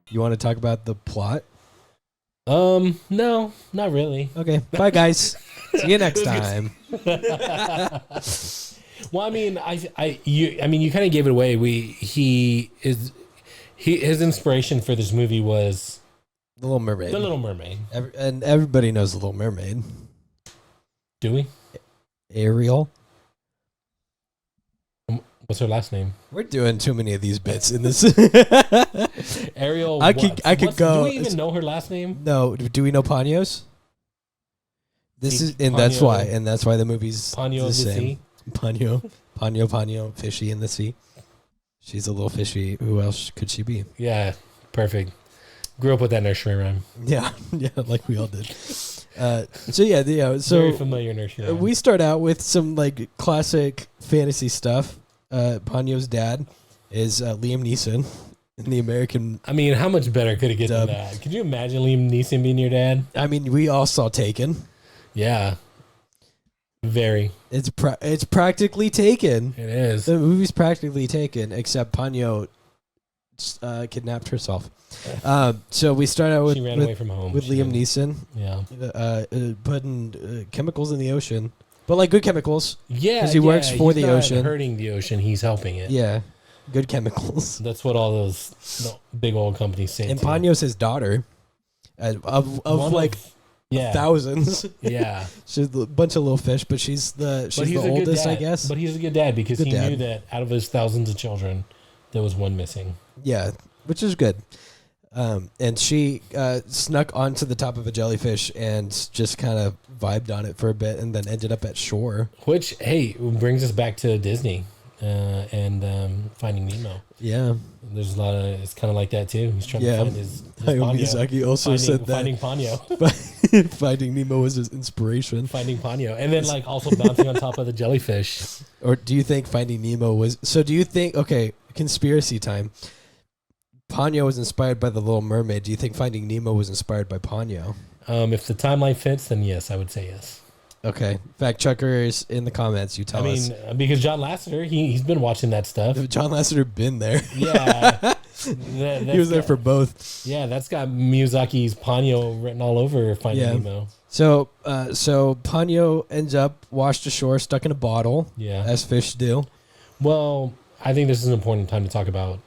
You want to talk about the plot? No, not really. Okay, bye guys. See you next time. Well, I mean, you kind of gave it away. His inspiration for this movie was The Little Mermaid. The Little Mermaid. And everybody knows The Little Mermaid. Do we? Ariel. What's her last name? We're doing too many of these bits in this. Ariel. I could go. Do we even know her last name? No. Do we know Ponyo's? That's why the movie's Ponyo the of the same. Sea. Ponyo, fishy in the sea. She's a little fishy. Who else could she be? Yeah, perfect. Grew up with that nursery rhyme. Yeah, like we all did. So very familiar nursery rhyme. We start out with some like classic fantasy stuff. Ponyo's dad is Liam Neeson in the American. I mean, how much better could it get than that? Could you imagine Liam Neeson being your dad? I mean, we all saw Taken. Yeah, very. It's practically Taken. It is. The movie's practically Taken, except Ponyo kidnapped herself. So we start out with she ran away from home with Liam Neeson. Yeah, putting chemicals in the ocean, but like good chemicals. Yeah, because he works for the ocean. Hurting the ocean, he's helping it. Yeah, good chemicals. That's what all those big old companies say. And Ponyo's his daughter, of thousands. Yeah, she's a bunch of little fish, but she's the oldest, I guess. But he's a good dad because he knew that out of his thousands of children, there was one missing. Yeah, which is good. And she snuck onto the top of a jellyfish and just kind of vibed on it for a bit, and then ended up at shore. Which, hey, brings us back to Disney and Finding Nemo. Yeah, there's a lot of. It's kind of like that too. He's trying to find his Ponyo. Miyazaki also said that Finding Ponyo. Finding Nemo was his inspiration. Finding Ponyo, and then like also bouncing on top of the jellyfish. Or do you think Finding Nemo was? So do you think? Okay, conspiracy time. Ponyo was inspired by The Little Mermaid. Do you think Finding Nemo was inspired by Ponyo? If the timeline fits, then yes, I would say yes. Okay. Fact checkers in the comments, you tell us. I mean, because John Lasseter, he's been watching that stuff. John Lasseter been there. Yeah. He was there for both. Yeah, that's got Miyazaki's Ponyo written all over Finding Nemo. So Ponyo ends up washed ashore, stuck in a bottle. Yeah. As fish do. Well, I think this is an important time to talk about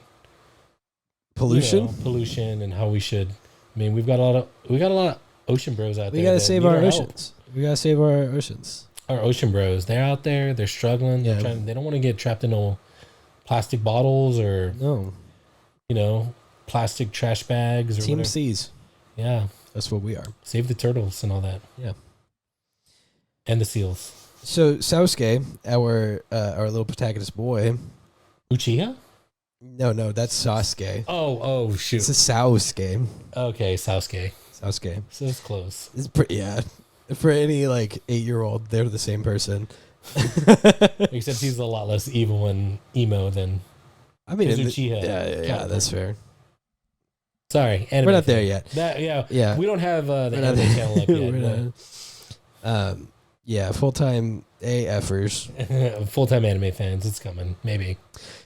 pollution, pollution, and how we should. I mean, we got a lot of ocean bros out there. We gotta save our oceans. We gotta save our oceans. Our ocean bros, they're out there. They're struggling. Yeah. They don't want to get trapped in no plastic bottles or plastic trash bags or Team whatever. C's. Yeah, that's what we are. Save the turtles and all that. Yeah, and the seals. So Sasuke, our little protagonist boy, Uchiha. No, that's Sasuke. Oh, shoot. It's a Sasuke. Okay, Sasuke. So it's close. It's yeah. For any 8-year-old, they're the same person. Except he's a lot less evil and emo than Uchiha. Yeah, that's fair. Sorry, we're not there yet. Yeah. We don't have the anime channel up yet. Yeah, full-time AFers. Full-time anime fans, it's coming. Maybe.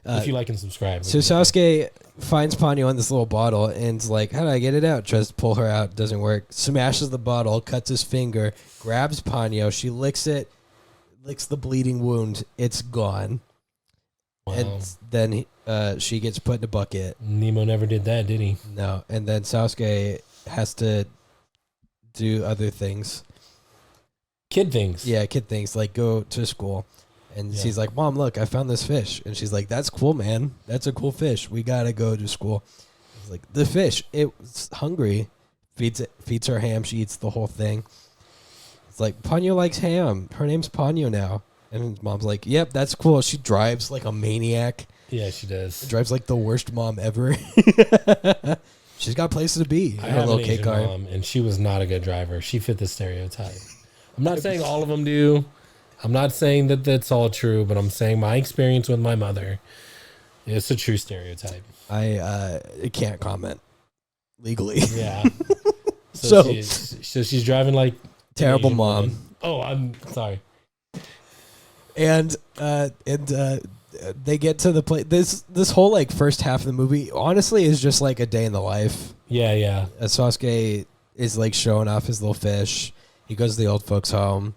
If you like and subscribe. So Sasuke finds Ponyo in this little bottle and is like, how do I get it out? Tries to pull her out. Doesn't work. Smashes the bottle, cuts his finger, grabs Ponyo. She licks it, licks the bleeding wound. It's gone. Wow. And then she gets put in a bucket. Nemo never did that, did he? No. And then Sasuke has to do other things. Kid things. Yeah, kid things, like go to school. And she's like, Mom, look, I found this fish. And she's like, that's cool, man. That's a cool fish. We got to go to school. He's like, the fish, it's hungry. Feeds her ham. She eats the whole thing. It's like, Ponyo likes ham. Her name's Ponyo now. And his mom's like, yep, that's cool. She drives like a maniac. Yeah, she does. Drives like the worst mom ever. She's got places to be. I have an Asian mom, and she was not a good driver. She fit the stereotype. I'm not saying all of them do. I'm not saying that that's all true, but I'm saying my experience with my mother is a true stereotype. I can't comment legally. Yeah. So she's driving like terrible mom. Woman. Oh, I'm sorry. And they get to the place. This whole like first half of the movie, honestly, is just like a day in the life. Yeah. Sasuke is like showing off his little fish. He goes to the old folks' home.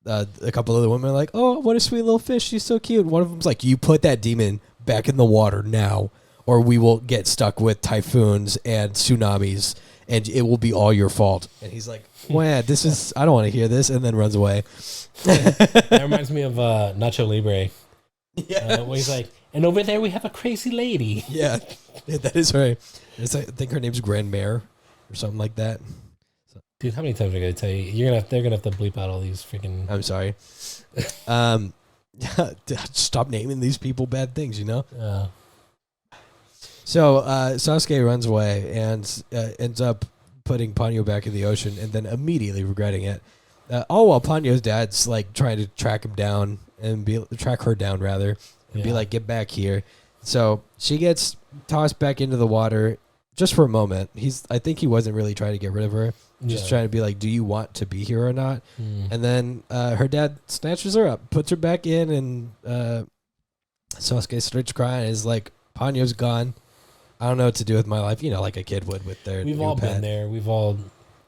A couple of the women are like, "Oh, what a sweet little fish! She's so cute." One of them's like, "You put that demon back in the water now, or we will get stuck with typhoons and tsunamis, and it will be all your fault." And he's like, "Wow, this is I don't want to hear this," and then runs away. That reminds me of Nacho Libre. Yeah, where he's like, "And over there we have a crazy lady." Yeah, that is right. I think her name's Grandmere or something like that. Dude, how many times am I gonna tell you? They're gonna have to bleep out all these freaking. I'm sorry. Stop naming these people bad things, you know? So Sasuke runs away and ends up putting Ponyo back in the ocean and then immediately regretting it. All while Ponyo's dad's like trying to track him down and track her down rather and be like, "Get back here." So she gets tossed back into the water just for a moment. I think he wasn't really trying to get rid of her. Just trying to be like, "Do you want to be here or not?" And then her dad snatches her up, puts her back in, and Sasuke starts crying. Is like, "Ponyo's gone. I don't know what to do with my life." You know, like a kid would with their. We've all been there. We've all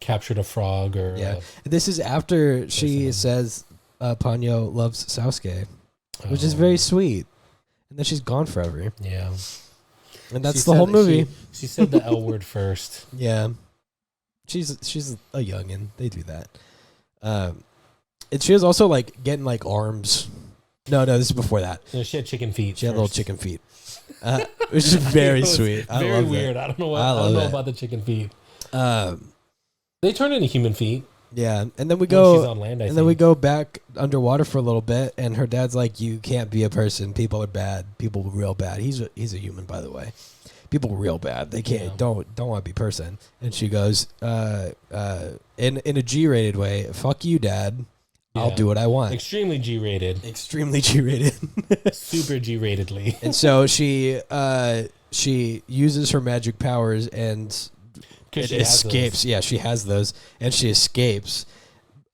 captured a frog or. Yeah. This is after she says Ponyo loves Sasuke, which is very sweet, and then she's gone forever. Yeah. And that's the whole movie. She said the L word first. Yeah. She's a youngin. They do that. And she was also like getting like arms. No, this is before that. No, she had chicken feet. She had little chicken feet, which is very sweet. I very love weird. That. I don't know. I don't know about the chicken feet. They turn into human feet. Yeah, and then we go. She's on land, I think. Then we go back underwater for a little bit, and her dad's like, "You can't be a person. People are bad. People are real bad." He's a human, by the way. People are real bad. They can't. Yeah. Don't want to be person. And she goes, in a G-rated way, "Fuck you, Dad. Yeah. I'll do what I want." Extremely G-rated. Extremely G-rated. Super G-ratedly. And so she uses her magic powers and it escapes. Yeah, she has those, and she escapes.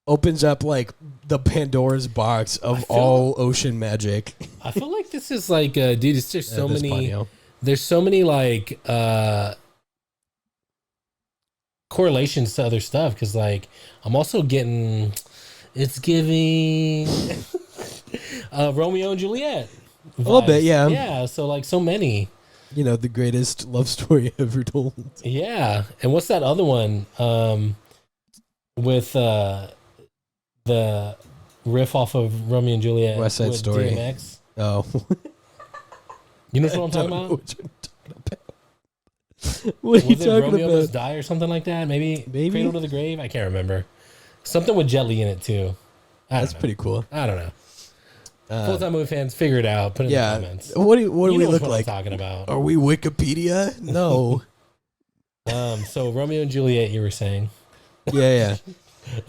Opens up like the Pandora's box of all ocean magic. I feel like this is like, dude, it's just so many. Ponyo. There's so many like correlations to other stuff because like I'm also getting, it's giving Romeo and Juliet vibes. A little bit, yeah. Yeah, so like so many. You know, the greatest love story ever told. Yeah, and what's that other one with the riff off of Romeo and Juliet? West Side Story. DMX? Oh. You know what I'm talking about? What are you talking Romeo about? Must Die or something like that? Maybe Cradle to the Grave? I can't remember. Something with Jet Li in it too. That's pretty cool. I don't know. Full-time movie fans, figure it out. Put it in the comments. What do we look like? I'm talking about. Are we Wikipedia? No. So Romeo and Juliet, you were saying? Yeah.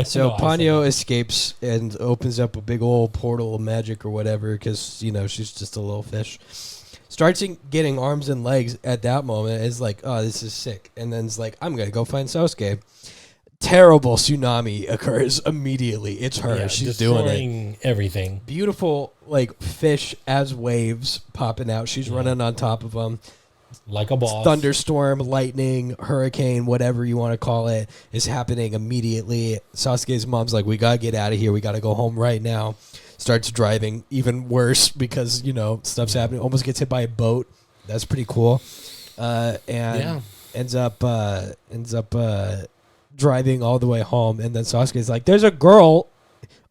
So no, Ponyo escapes and opens up a big old portal of magic or whatever because, you know, she's just a little fish. Starts getting arms and legs at that moment. Is like, oh, this is sick. And then it's like, I'm going to go find Sasuke. Terrible tsunami occurs immediately. It's her. Yeah, she's doing it. Everything. Beautiful, like, fish as waves popping out. She's running on top of them. Like a boss. Thunderstorm, lightning, hurricane, whatever you want to call it, is happening immediately. Sasuke's mom's like, we got to get out of here. We got to go home right now. Starts driving, even worse because, you know, stuff's happening. Almost gets hit by a boat. That's pretty cool. Ends up driving all the way home. And then Sasuke's like, there's a girl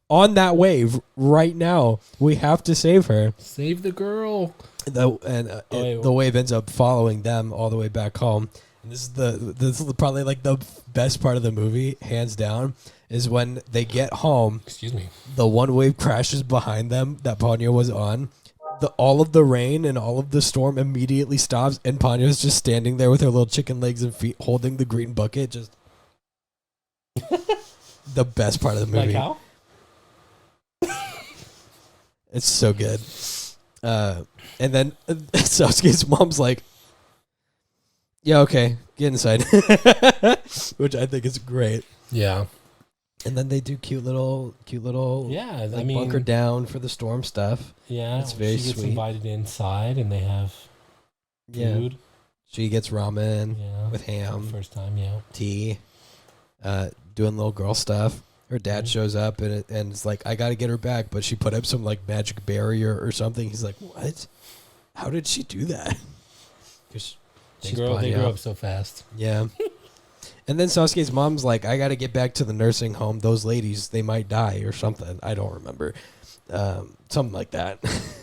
on that wave right now. We have to save her. Save the girl. The wave ends up following them all the way back home. And this is probably like the best part of the movie, hands down, is when they get home. Excuse me. The one wave crashes behind them that Ponyo was on. All of the rain and all of the storm immediately stops, and Ponyo's just standing there with her little chicken legs and feet, holding the green bucket. Just the best part of the movie. Like how? It's so good. And then Sasuke's mom's like, yeah, okay, get inside. Which I think is great. Yeah. And then they do cute little Yeah, like bunker down for the storm stuff. Yeah, it's very she gets sweet. invited inside, and they have food. Yeah. She gets ramen with ham. First time, tea. Doing little girl stuff. Her dad shows up and it's like, I got to get her back, but she put up some like magic barrier or something. He's like, what? How did she do that? Because they grow up so fast. Yeah. And then Sasuke's mom's like, I got to get back to the nursing home. Those ladies, they might die or something. I don't remember. Something like that.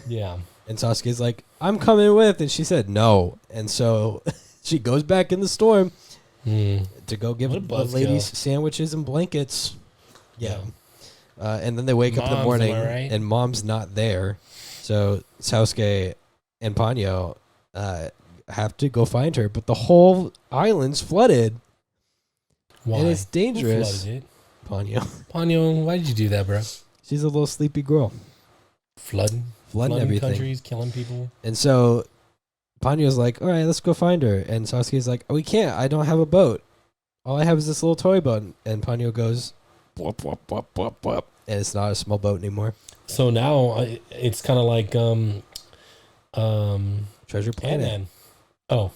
Yeah. And Sasuke's like, I'm coming with. And she said no. And so she goes back in the storm to go give the ladies sandwiches and blankets. Yeah. And then they wake up in the morning and mom's not there. So Sasuke and Ponyo have to go find her. But the whole island's flooded. Why? And it's dangerous. Who flooded it? Ponyo, why did you do that, bro? She's a little sleepy girl. Flooding everything. Countries, killing people. And so Ponyo's like, all right, let's go find her. And Sasuke's like, oh, we can't. I don't have a boat. All I have is this little toy boat. And Ponyo goes, bwop, bwop, bwop, bwop, bwop. And it's not a small boat anymore. So now it's kind of like Treasure Planet. Ant-Man. Oh,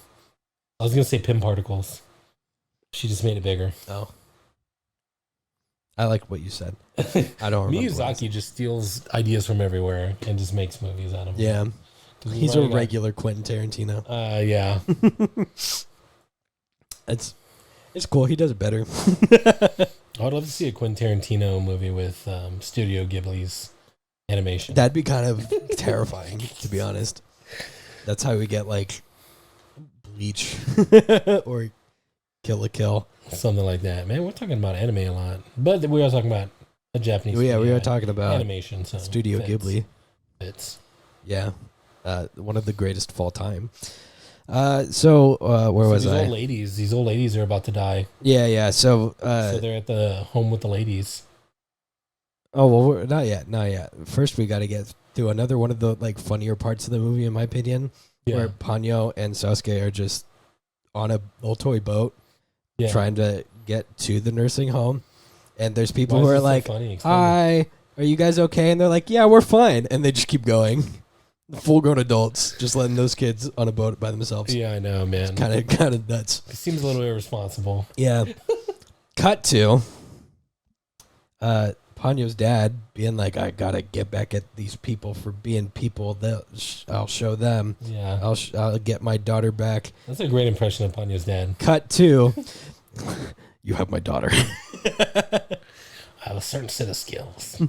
I was going to say Pym Particles. She just made it bigger. Oh. I like what you said. I don't remember. Miyazaki just steals ideas from everywhere and just makes movies out of them. Yeah. He's a regular Quentin Tarantino. Yeah. It's cool. He does it better. I would love to see a Quentin Tarantino movie with Studio Ghibli's animation. That'd be kind of terrifying, to be honest. That's how we get like Bleach or Kill la Kill. Something like that. Man, we're talking about anime a lot. But we are talking about a Japanese we are talking about animation. So Studio Ghibli. Fits. Yeah. One of the greatest of all time. Where was I? These old ladies are about to die. Yeah. So they're at the home with the ladies. Oh, well, not yet. First, we got to get to another one of the like funnier parts of the movie, in my opinion, where Ponyo and Sasuke are just on a little toy boat trying to get to the nursing home. And there's people who are like, hi, are you guys okay? And they're like, yeah, we're fine. And they just keep going. Full-grown adults just letting those kids on a boat by themselves. Yeah, I know, man. It's kind of nuts. It seems a little irresponsible. Yeah. Cut to Ponyo's dad being like, I gotta get back at these people for being people. I'll show them. Yeah. I'll get my daughter back. That's a great impression of Ponyo's dad. Cut to, you have my daughter. I have a certain set of skills.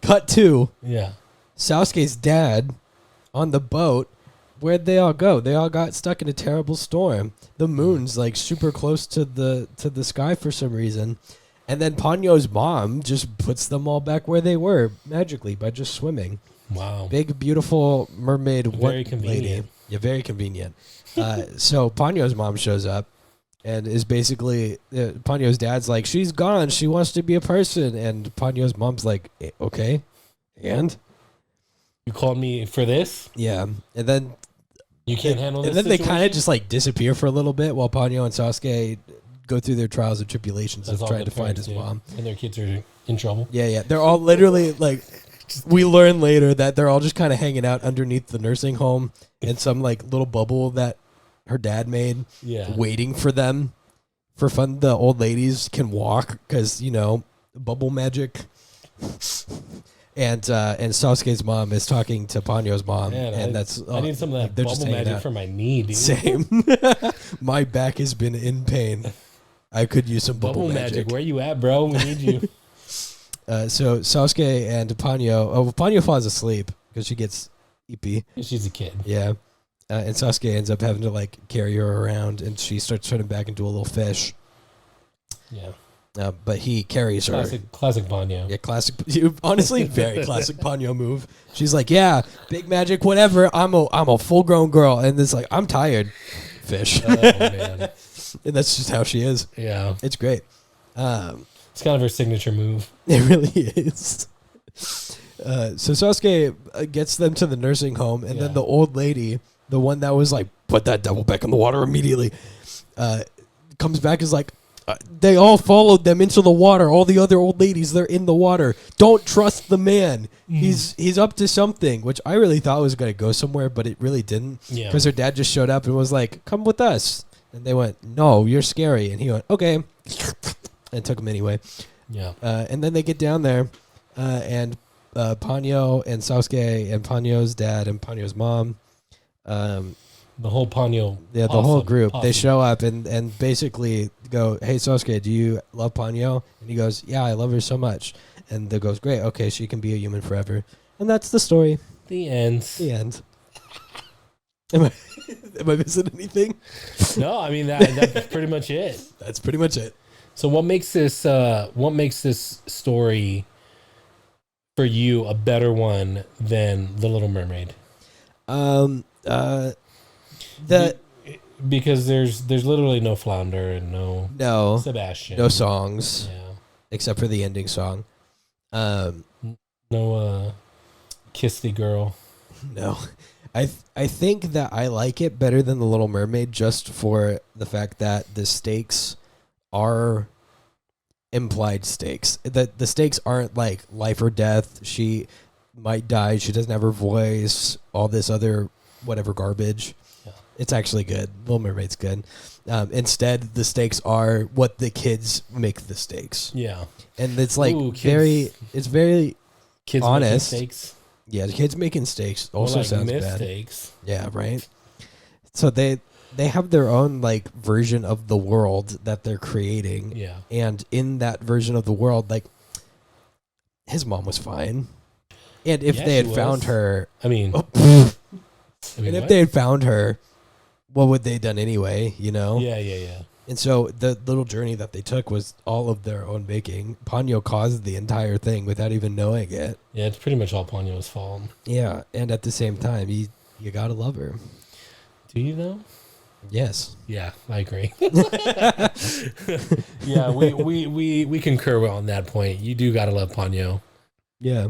Cut to, yeah, Sasuke's dad on the boat. Where'd they all go? They all got stuck in a terrible storm. The moon's like super close to the sky for some reason. And then Ponyo's mom just puts them all back where they were magically by just swimming. Wow. Big, beautiful mermaid. Very convenient. Lady. Yeah, very convenient. So Ponyo's mom shows up and is basically, Ponyo's dad's like, she's gone. She wants to be a person. And Ponyo's mom's like, okay. And? You called me for this? Yeah. And then you can't handle this. And then they kind of just like disappear for a little bit while Ponyo and Sasuke go through their trials and tribulations of trying to find his mom. And their kids are in trouble. Yeah. They're all literally like, we learn later that they're all just kind of hanging out underneath the nursing home in some like little bubble that her dad made, waiting for them for fun. The old ladies can walk because, bubble magic. And Sasuke's mom is talking to Ponyo's mom, and I need some of that bubble magic for my knee, dude. Same. My back has been in pain. I could use some bubble magic. Where you at, bro? We need you. So Sasuke and Ponyo. Ponyo falls asleep because she gets eepy. She's a kid. Yeah. And Sasuke ends up having to like carry her around, and she starts turning back into a little fish. Yeah. But he carries her. Classic Ponyo. Yeah, classic. Honestly, very classic Ponyo move. She's like, yeah, big magic, whatever. I'm a full-grown girl, and it's like, I'm tired. Fish. Oh man. And that's just how she is. Yeah. It's great. It's kind of her signature move. It really is. So Sasuke gets them to the nursing home, and then the old lady, the one that was like, put that devil back in the water immediately, comes back is like, They all followed them into the water. All the other old ladies, they're in the water. Don't trust the man. He's up to something, which I really thought was going to go somewhere, but it really didn't. Yeah. Because her dad just showed up and was like, come with us. And they went, no, you're scary. And he went, okay. And took him anyway. Yeah. And then they get down there, and Ponyo and Sasuke and Ponyo's dad and Ponyo's mom, the whole Ponyo. the whole group, they show up and basically go, hey, Sasuke, do you love Ponyo? And he goes, yeah, I love her so much. And they goes, great, okay, she can be a human forever. And that's the story. The end. The end. Am I missing anything? No, I mean that's pretty much it. That's pretty much it. So what makes this story for you a better one than The Little Mermaid? Because there's literally no Flounder and no Sebastian, no songs, yeah, except for the ending song. No Kiss the Girl. No, I think that I like it better than The Little Mermaid just for the fact that the stakes are implied stakes. That the stakes aren't like life or death. She might die. She doesn't have her voice. All this other whatever garbage. Yeah. It's actually good. Little Mermaid's good. Instead, the stakes are what the kids make the stakes. Yeah, and it's like it's very kids honest. Making stakes. Yeah, the kids making stakes also like sounds mistakes. bad. Yeah, right. So they have their own like version of the world that they're creating. Yeah, and in that version of the world, like his mom was fine, and if they had found her, and if they had found her, what would they have done anyway? You know? Yeah. And so the little journey that they took was all of their own making. Ponyo caused the entire thing without even knowing it. Yeah, it's pretty much all Ponyo's fault. Yeah, and at the same time, you gotta love her. Do you though? Yes. Yeah, I agree. Yeah, we concur on that point. You do gotta love Ponyo. Yeah.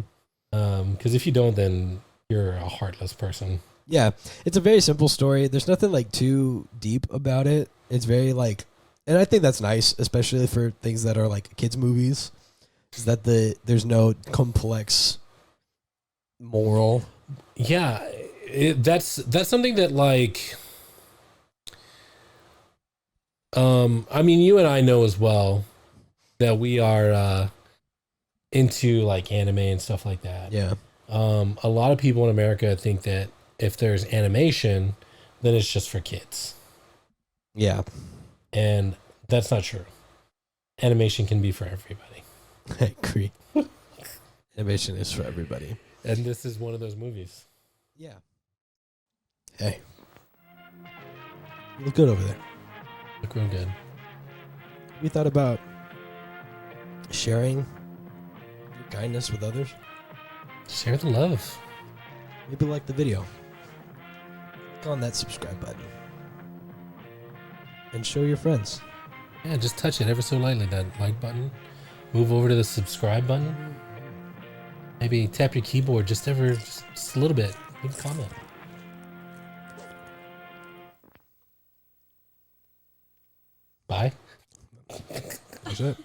Because if you don't, then you're a heartless person. Yeah, it's a very simple story. There's nothing like too deep about it. It's very like, and I think that's nice, especially for things that are like kids movies, is that there's no complex moral. Yeah, that's something that like, I mean, you and I know as well that we are into like anime and stuff like that. Yeah. A lot of people in America think that if there's animation, then it's just for kids. Yeah. And that's not true. Animation can be for everybody. I agree. Animation is for everybody. And this is one of those movies. Yeah. Hey. You look good over there. Look real good. We thought about sharing your kindness with others. Share the love. Maybe like the video. Click on that subscribe button. And show your friends. Yeah, just touch it ever so lightly, that like button. Move over to the subscribe button. Maybe tap your keyboard just a little bit. Leave a comment. Bye. That's it.